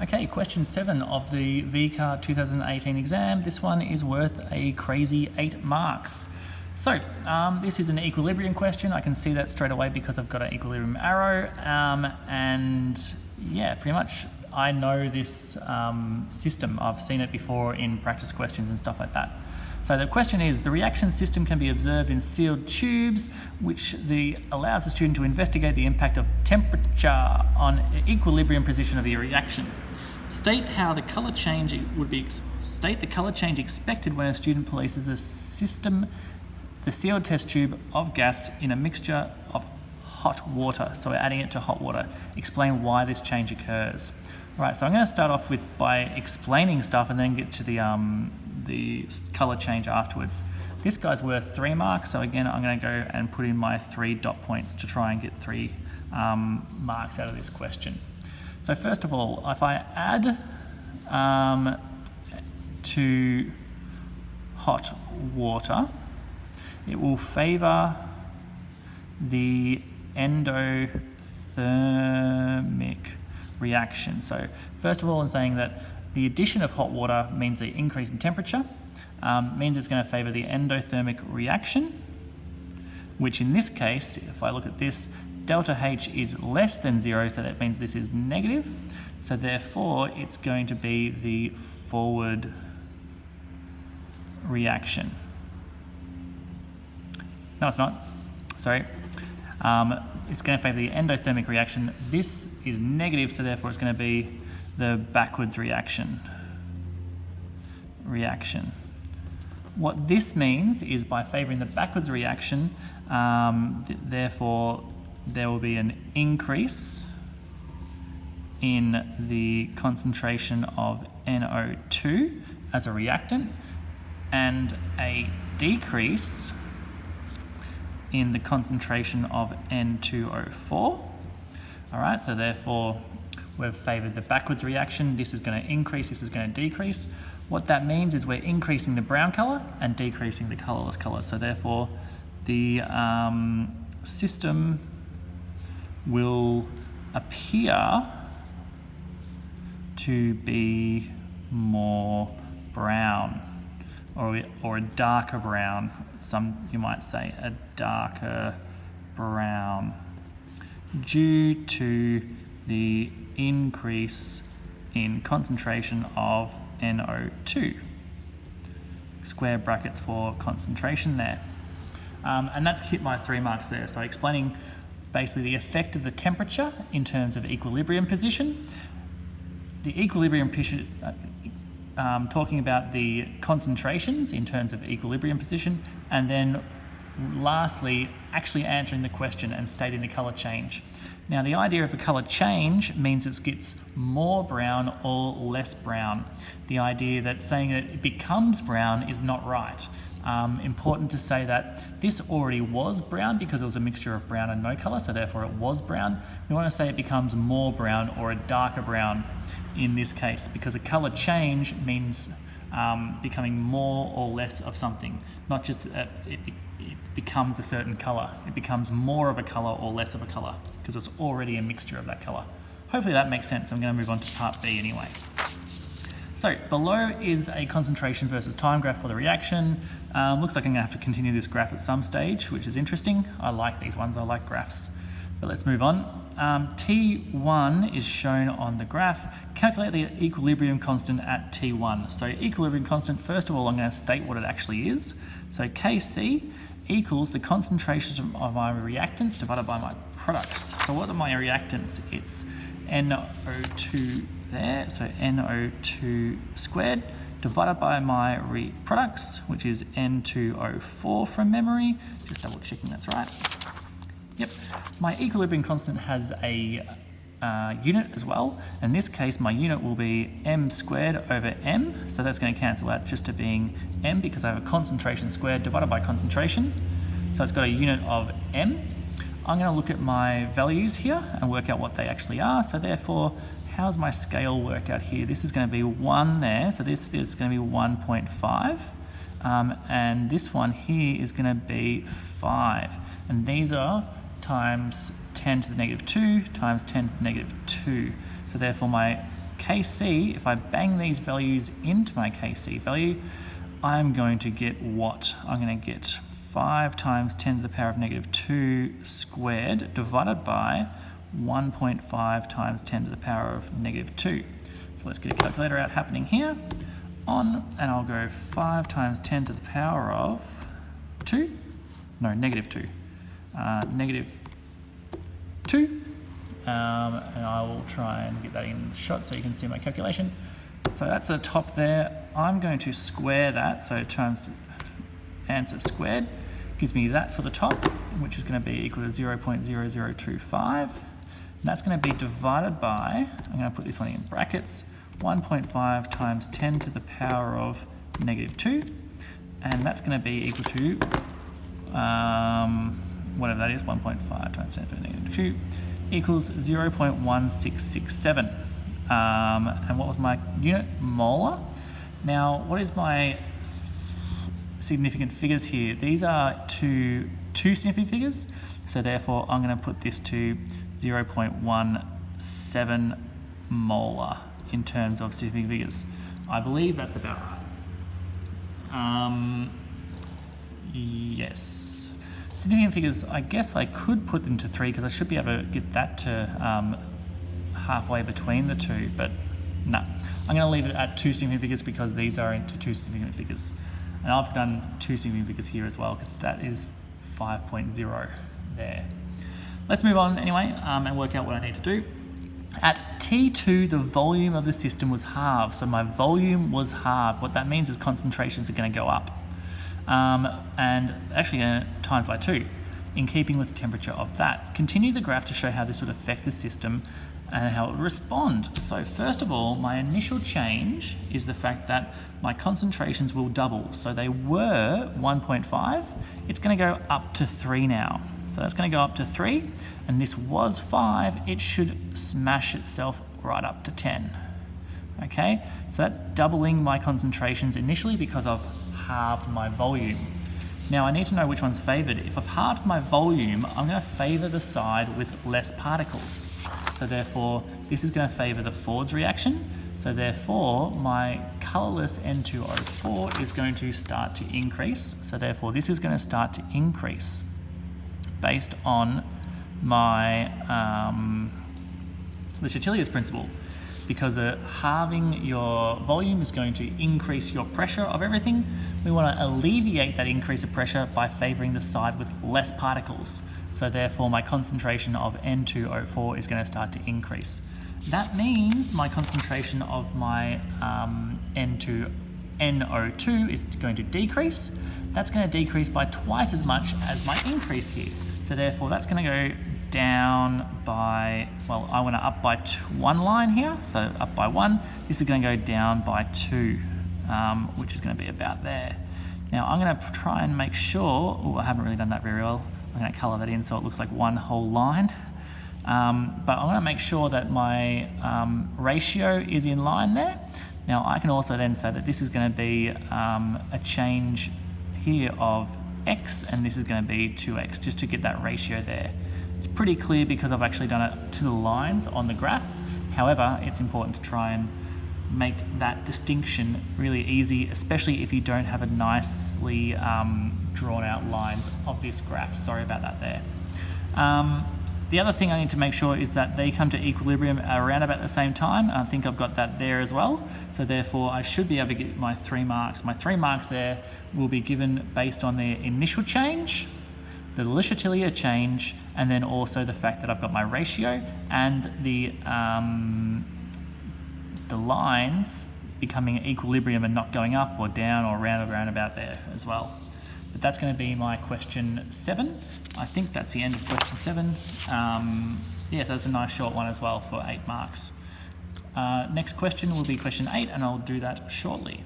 Okay, question 7 of the VCAA 2018 exam. This one is worth a crazy 8 marks. So, this is an equilibrium question. I can see that straight away because I've got an equilibrium arrow. And yeah, pretty much I know this system. I've seen it before in practice questions and stuff like that. So the question is, the reaction system can be observed in sealed tubes, which allows the student to investigate the impact of temperature on equilibrium position of the reaction. State how the color change state the color change expected when a student places the sealed test tube of gas in a mixture of hot water. So we're adding it to hot water. Explain why this change occurs. All right, so I'm going to start off by explaining stuff and then get to the color change afterwards. This guy's worth 3 marks, so again I'm going to go and put in my 3 dot points to try and get 3 marks out of this question. So first of all, if I add to hot water, it will favour the endothermic reaction. So first of all, I'm saying that the addition of hot water means the increase in temperature, means it's going to favour the endothermic reaction, which in this case, if I look at this, delta H is less than 0, so that means this is negative. So therefore, it's going to be the forward reaction. No, it's not. Sorry. It's going to favour the endothermic reaction. This is negative, so therefore it's going to be the backwards reaction. What this means is by favouring the backwards reaction, therefore there will be an increase in the concentration of NO2 as a reactant and a decrease in the concentration of N2O4. All right, so therefore we've favoured the backwards reaction. This is going to increase, this is going to decrease. What that means is we're increasing the brown colour and decreasing the colourless colour. So therefore the system will appear to be more brown, or a darker brown. You might say a darker brown, due to the increase in concentration of NO2. Square brackets for concentration there. And that's hit my 3 marks there. So explaining basically the effect of the temperature in terms of equilibrium position. The equilibrium position, talking about the concentrations in terms of equilibrium position, and then lastly, actually answering the question and stating the colour change. Now, the idea of a colour change means it gets more brown or less brown. The idea that saying that it becomes brown is not right. Important to say that this already was brown because it was a mixture of brown and no colour, so therefore it was brown. We want to say it becomes more brown or a darker brown in this case, because a colour change means becoming more or less of something, not just it becomes a certain colour. It becomes more of a colour or less of a colour because it's already a mixture of that colour. Hopefully that makes sense. I'm going to move on to part B anyway. So below is a concentration versus time graph for the reaction. Looks like I'm going to have to continue this graph at some stage, which is interesting. I like these ones, I like graphs. But let's move on. T1 is shown on the graph. Calculate the equilibrium constant at T1. So equilibrium constant, first of all, I'm going to state what it actually is. So Kc equals the concentration of my reactants divided by my products. So what are my reactants? It's NO2 there, so NO2 squared divided by my products, which is N2O4 from memory. Just double checking that's right. Yep, my equilibrium constant has a unit as well. In this case, my unit will be m squared over m, so that's going to cancel out just to being m because I have a concentration squared divided by concentration. So it's got a unit of m. I'm going to look at my values here and work out what they actually are. So therefore, how's my scale worked out here? This is going to be 1 there, so this is going to be 1.5. And this one here is going to be 5. And these are times 10 to the negative 2 times 10 to the negative 2. So therefore my Kc, if I bang these values into my Kc value, I'm going to get what? I'm going to get 5 times 10 to the power of negative 2 squared divided by 1.5 times 10 to the power of negative 2. So let's get a calculator out happening here. And I'll go 5 times 10 to the power of 2. No, negative 2. Negative 2. And I will try and get that in the shot so you can see my calculation. So that's the top there. I'm going to square that, so times answer squared gives me that for the top, which is going to be equal to 0.0025. And that's going to be divided by, I'm going to put this one in brackets, 1.5 times 10 to the power of negative 2. And that's going to be equal to, whatever that is, 1.5 times 10 to the negative 2 equals 0.1667. And what was my unit? Molar. Now, what is my significant figures here? These are two significant figures, so therefore I'm going to put this to 0.17 molar in terms of significant figures. I believe that's about right. Yes. Significant figures, I guess I could put them to 3 because I should be able to get that to halfway between the two, but no. I'm going to leave it at 2 significant figures because these are into 2 significant figures. And I've done 2 significant figures here as well because that is 5.0 there. Let's move on anyway and work out what I need to do. At T2, the volume of the system was halved. So my volume was halved. What that means is concentrations are going to go up. And actually times by 2 in keeping with the temperature of that. Continue the graph to show how this would affect the system and how it would respond. So first of all, my initial change is the fact that my concentrations will double. So they were 1.5, it's going to go up to 3 now. So it's going to go up to 3, and this was 5, it should smash itself right up to 10. Okay, so that's doubling my concentrations initially because I've halved my volume. Now I need to know which one's favoured. If I've halved my volume, I'm going to favour the side with less particles. So therefore, this is going to favour the Ford's reaction. So therefore, my colourless N2O4 is going to start to increase. So therefore, this is going to start to increase based on my Le Chatelier's principle. Because halving your volume is going to increase your pressure of everything. We want to alleviate that increase of pressure by favouring the side with less particles. So therefore my concentration of N2O4 is going to start to increase. That means my concentration of my NO2 is going to decrease. That's going to decrease by twice as much as my increase here. So therefore that's going to go down by, well, I want to up by 1 line here, so up by 1. This is going to go down by 2, which is going to be about there. Now I'm going to try and make sure, I haven't really done that very well. I'm going to colour that in so it looks like one whole line. But I'm going to make sure that my ratio is in line there. Now I can also then say that this is going to be a change here of x, and this is going to be 2x, just to get that ratio there. It's pretty clear because I've actually done it to the lines on the graph. However, it's important to try and make that distinction really easy, especially if you don't have a nicely drawn out lines of this graph. Sorry about that there. The other thing I need to make sure is that they come to equilibrium around about the same time. I think I've got that there as well. So therefore I should be able to get my 3 marks. My 3 marks there will be given based on their initial change, the Le Chatelier change, and then also the fact that I've got my ratio and the lines becoming equilibrium and not going up or down or around about there as well. But that's going to be my question 7. I think that's the end of question 7. Yeah, so that's a nice short one as well for 8 marks. Next question will be question 8, and I'll do that shortly.